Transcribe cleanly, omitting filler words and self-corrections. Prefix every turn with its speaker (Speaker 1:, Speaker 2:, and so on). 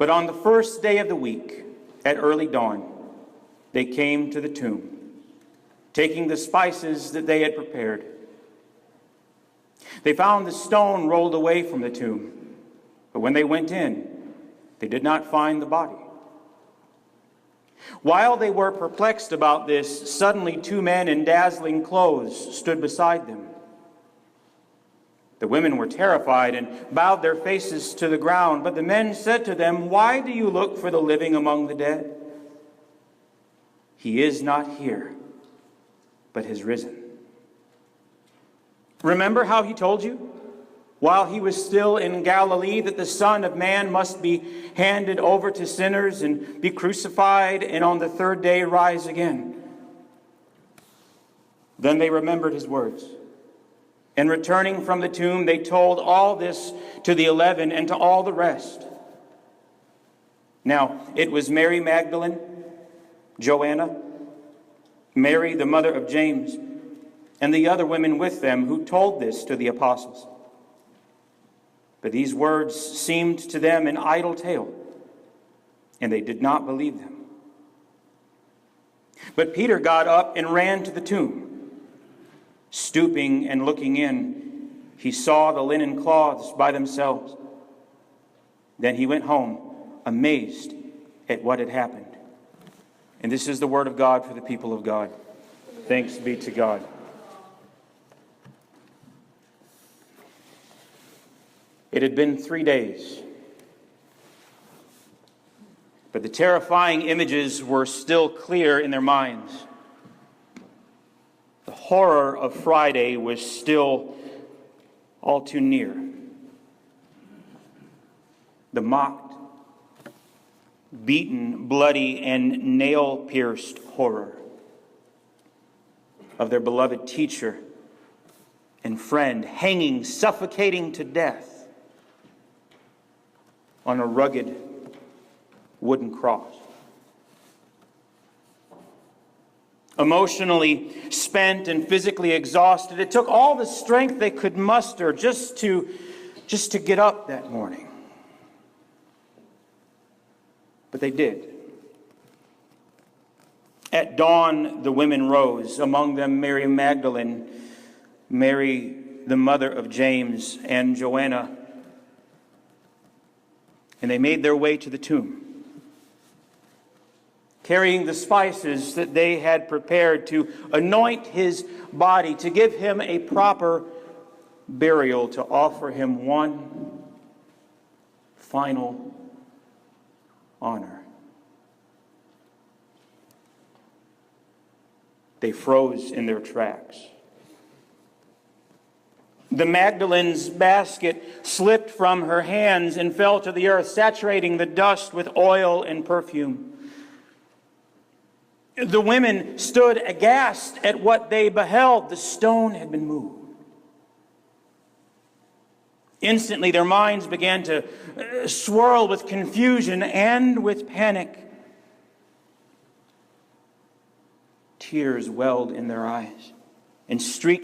Speaker 1: But on the first day of the week, at early dawn, they came to the tomb, taking the spices that they had prepared. They found the stone rolled away from the tomb, but when they went in, they did not find the body. While they were perplexed about this, suddenly two men in dazzling clothes stood beside them. The women were terrified and bowed their faces to the ground, but the men said to them, "Why do you look for the living among the dead? He is not here, but has risen. Remember how he told you, while he was still in Galilee, that the Son of Man must be handed over to sinners and be crucified, and on the third day rise again." Then they remembered his words. And returning from the tomb, they told all this to the 11 and to all the rest. Now, it was Mary Magdalene, Joanna, Mary, the mother of James, and the other women with them who told this to the apostles. But these words seemed to them an idle tale, and they did not believe them. But Peter got up and ran to the tomb. Stooping and looking in, he saw the linen cloths by themselves. Then he went home, amazed at what had happened. And this is the word of God for the people of God. Thanks be to God. It had been 3 days, but the terrifying images were still clear in their minds. The horror of Friday was still all too near. The mocked, beaten, bloody, and nail-pierced horror of their beloved teacher and friend hanging, suffocating to death on a rugged wooden cross. Emotionally spent and physically exhausted, it took all the strength they could muster just to get up that morning. But they did. At dawn, the women rose, among them Mary Magdalene, Mary, the mother of James, and Joanna. And they made their way to the tomb, carrying the spices that they had prepared to anoint his body, to give him a proper burial, to offer him one final honor. They froze in their tracks. The Magdalene's basket slipped from her hands and fell to the earth, saturating the dust with oil and perfume. The women stood aghast at what they beheld. The stone had been moved. Instantly, their minds began to swirl with confusion and with panic. Tears welled in their eyes and streaked